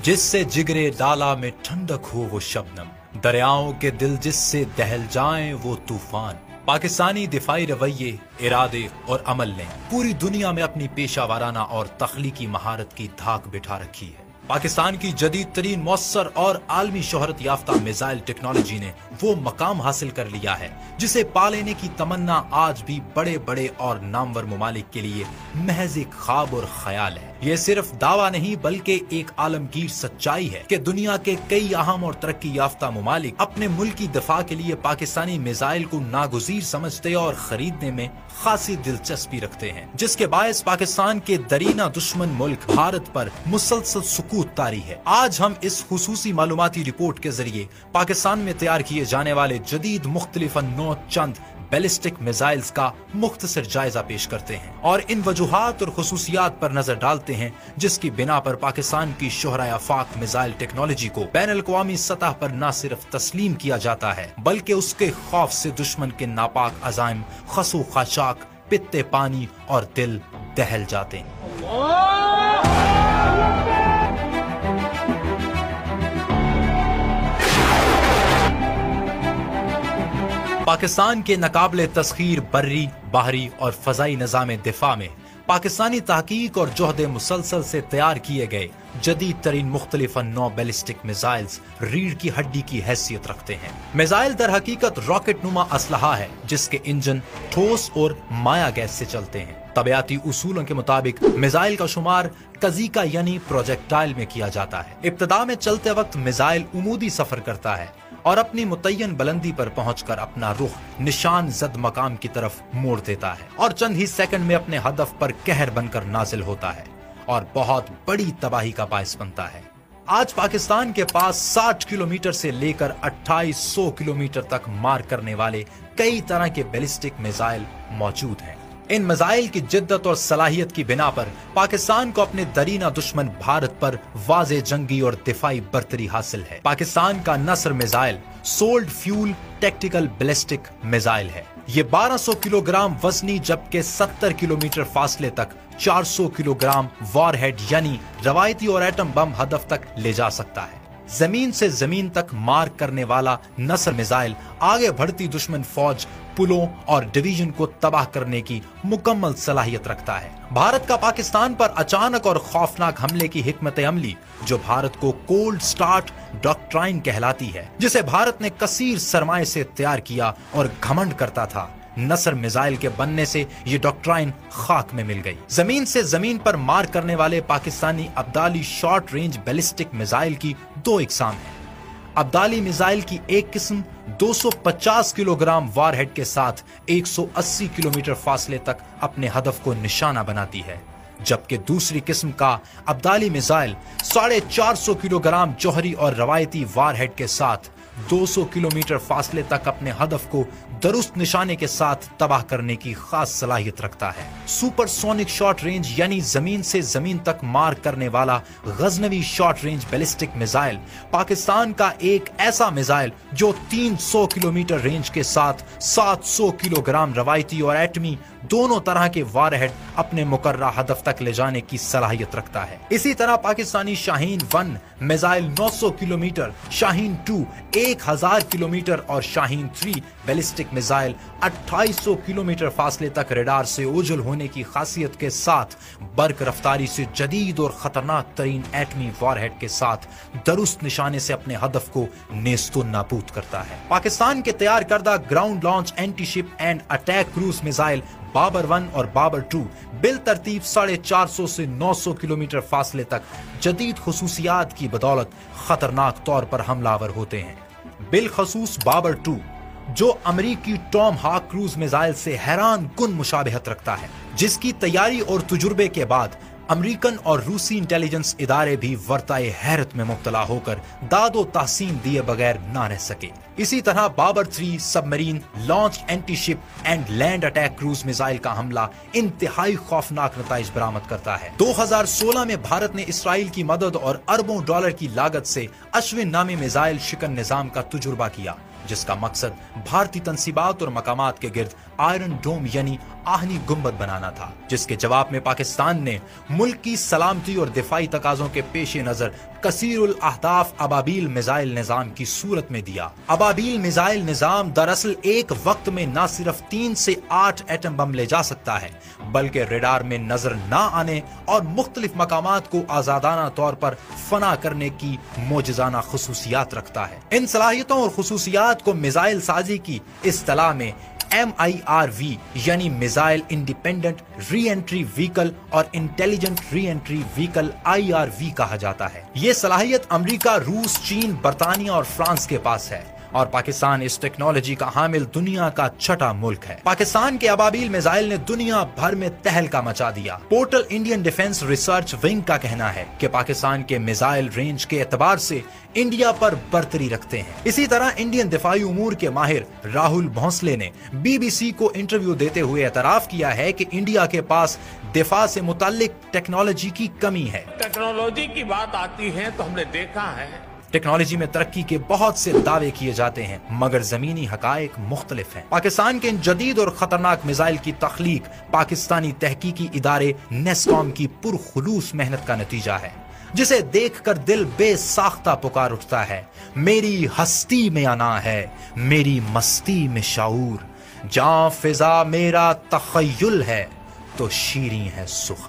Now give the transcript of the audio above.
जिससे जिगरे डाला में ठंडक हो वो शबनम, दरियाओं के दिल जिससे दहल जाएं वो तूफान। पाकिस्तानी दिफाई रवैये, इरादे और अमल ने पूरी दुनिया में अपनी पेशावराना और तख्लीकी महारत की धाक बिठा रखी है। पाकिस्तान की जदीद तरीन मौसर और आलमी शोहरत याफ्ता मिसाइल टेक्नोलॉजी ने वो मकाम हासिल कर लिया है जिसे पा लेने की तमन्ना आज भी बड़े बड़े और नामवर मुमालिक के लिए महज एक ख्वाब और ख्याल है। ये सिर्फ दावा नहीं बल्कि एक आलमगीर सच्चाई है कि दुनिया के कई अहम और तरक्की याफ्ता मुमालिक अपने मुल्क की दफा के लिए पाकिस्तानी मिसाइल को नागुज़ीर समझते और खरीदने में खासी दिलचस्पी रखते हैं, जिसके बायस पाकिस्तान के दरीना दुश्मन मुल्क भारत पर मुसलसल सुकूत तारी है। आज हम इस खुसूसी मालूमाती रिपोर्ट के जरिए पाकिस्तान में तैयार किए जाने वाले जदीद मुख्तलिफ नौ चंद बैलिस्टिक मिसाइल्स का मुख्तसर जायजा पेश करते हैं और इन वजूहात और खुसूसियात पर नजर डालते हैं जिसकी बिना पर पाकिस्तान की शोहरा आफाक मिसाइल टेक्नोलॉजी को बैनुल-अक़वामी सतह पर न सिर्फ तस्लीम किया जाता है बल्कि उसके खौफ से दुश्मन के नापाक अज़ाइम खसो खाशाक, पित्ते पानी और दिल दहल जाते हैं। पाकिस्तान के नाकाबिले तस्खीर बर्री, बाहरी और फजाई निज़ाम दिफा में पाकिस्तानी तहकीक और जोहद मुसलसल से तैयार किए गए जदीद तरीन मुख्तलिफ नौ बैलिस्टिक मिसाइल्स रीढ़ की हड्डी की हैसियत रखते हैं। मिसाइल दर हकीकत रॉकेट नुमा असलहा है जिसके इंजन ठोस और माया गैस से चलते हैं। तबियाती उसूलों के मुताबिक मिसाइल का शुमार कज़ीका यानी प्रोजेक्टाइल में किया जाता है। इब्तदा में चलते वक्त मिसाइल उमूदी सफर करता है और अपनी मुतय्यन बुलंदी पर पहुंचकर अपना रुख निशान जद मकाम की तरफ मोड़ देता है और चंद ही सेकंड में अपने हदफ पर कहर बनकर नाजिल होता है और बहुत बड़ी तबाही का बायस बनता है। आज पाकिस्तान के पास 60 किलोमीटर से लेकर 2800 किलोमीटर तक मार करने वाले कई तरह के बैलिस्टिक मिसाइल मौजूद हैं। इन मिसाइल की जिद्दत और सलाहियत की बिना पर पाकिस्तान को अपने दरीना दुश्मन भारत पर वाज़े जंगी और दिफाई बर्तरी हासिल है। पाकिस्तान का Nasr missile solid fuel tactical ballistic missile है। ये 1200 किलोग्राम वजनी जबकि 70 किलोमीटर फासले तक 400 किलोग्राम वॉरहेड यानी रवायती और एटम बम हदफ तक ले जा सकता है। जमीन से जमीन तक मार करने वाला नस्र मिसाइल आगे बढ़ती दुश्मन फौज, पुलों और डिवीजन को तबाह करने की मुकम्मल सलाहियत रखता है। भारत का पाकिस्तान पर अचानक और खौफनाक हमले की हिकमत अमली जो भारत को कोल्ड स्टार्ट डॉक्ट्राइन कहलाती है, जिसे भारत ने कसीर सरमाए से तैयार किया और घमंड करता था, नस्र मिसाइल के बनने से ये डॉक्ट्राइन खाक में मिल गई। जमीन से जमीन पर मार करने वाले Pakistani Abdali short range ballistic missile की दो इकसाम हैं। अब्दाली मिसाइल की एक किस्म 250 किलोग्राम वारहेड के साथ 180 किलोमीटर फासले तक अपने हदफ को निशाना बनाती है, जबकि दूसरी किस्म का अब्दाली मिसाइल 450 किलोग्राम जौहरी और रवायती वारहेड के साथ 200 किलोमीटर फासले तक अपने हदफ को दुरुस्त निशाने के साथ तबाह करने की खास सलाहियत रखता है। सुपरसोनिक शॉर्ट रेंज यानी जमीन से जमीन तक मार करने वाला Ghaznavi short range ballistic missile Pakistan का एक ऐसा मिसाइल जो 300 किलोमीटर रेंज के साथ 700 किलोग्राम रवायती और एटमी दोनों तरह के वारहेड अपने मुकर्रा हदफ तक ले जाने की सलाहियत रखता है। इसी तरह Pakistani Shaheen 1 missile 900 kilometre, Shaheen 2 1000 kilometre और शाहीन 3 बैलिस्टिक मिसाइल 2800 किलोमीटर फासले तक रडार से ओझल होने की खासियत के साथ बर्क रफ्तारी से जदीद और खतरनाक तरीन एटमी वारहेड के साथ दुरुस्त निशाने से अपने हदफ को नेस्तो नाबूद करता है। पाकिस्तान के तैयार करदा ground launch anti ship and attack cruise missile Babur 1 और बाबर 2 बिल तरतीब 450 से 900 किलोमीटर फासले तक जदीद खुसूसियात की बदौलत खतरनाक तौर पर हमलावर होते हैं। बिलखसूस बाबर 2 जो अमरीकी टॉम हाक क्रूज मिसाइल से हैरान कुन मुशाबहत रखता है, जिसकी तैयारी और तजुर्बे के बाद अमेरिकन और रूसी इंटेलिजेंस इदारे भी वर्ताए हैरत में मुब्तला होकर दादो तहसीन दिए बगैर ना रह सके। इसी तरह Babur 3 submarine launch anti ship and land attack cruise missile का हमला इंतहाई खौफनाक नताइज बरामद करता है। 2016 में भारत ने इसराइल की मदद और अरबों डॉलर की लागत से अश्विन नामी मिसाइल शिकन निजाम का तजुर्बा किया, जिसका मकसद भारतीय तंसीबात और मकामात के गिर्द آئرن ڈوم یعنی آہنی گنبد بنانا تھا، جس کے جواب میں پاکستان نے ملک کی سلامتی اور دفاعی تقاضوں کے پیش نظر کثیر الاہداف ابابیل میزائل نظام کی صورت میں دیا۔ ابابیل میزائل نظام دراصل ایک وقت میں نہ صرف 3 سے 8 ایٹم بم لے جا سکتا ہے، بلکہ ریڈار میں نظر نہ آنے اور مختلف مقامات کو آزادانہ طور پر فنا کرنے کی معجزانہ خصوصیات رکھتا ہے۔ ان صلاحیتوں اور خصوصیات کو میزائل سازی کی اصطلاح میں MIRV یعنی میزائل انڈیپینڈنٹ ری انٹری وہیکل اور انٹیلیجنٹ ری انٹری وہیکل IRV کہا جاتا ہے۔ یہ صلاحیت امریکہ، روس، چین، برطانیہ اور فرانس کے پاس ہے، اور پاکستان اس ٹیکنالوجی کا حامل دنیا کا 6واں ملک ہے۔ پاکستان کے ابابیل میزائل نے دنیا بھر میں تہلکہ مچا دیا۔ Portal Indian defence research wing کا کہنا ہے کہ پاکستان کے میزائل رینج کے اعتبار سے انڈیا پر برتری رکھتے ہیں۔ اسی طرح انڈین دفاعی امور کے ماہر راہل بھونسلے نے BBC کو انٹرویو دیتے ہوئے اعتراف کیا ہے کہ انڈیا کے پاس دفاع سے متعلق ٹیکنالوجی کی کمی ہے۔ ٹیکنالوجی کی بات آتی ہے تو ہم نے دیکھا ہے ٹیکنالوجی میں ترقی کے بہت سے دعوے کیے جاتے ہیں، مگر زمینی حقائق مختلف ہیں۔ پاکستان کے ان جدید اور خطرناک میزائل کی تخلیق پاکستانی تحقیقی ادارے نیسکوم کی پرخلوص محنت کا نتیجہ ہے، جسے دیکھ کر دل بے ساختہ پکار اٹھتا ہے۔ میری ہستی میں انا ہے، میری مستی میں شعور، جاں فضا میرا تخیل ہے تو شیریں ہے سخن۔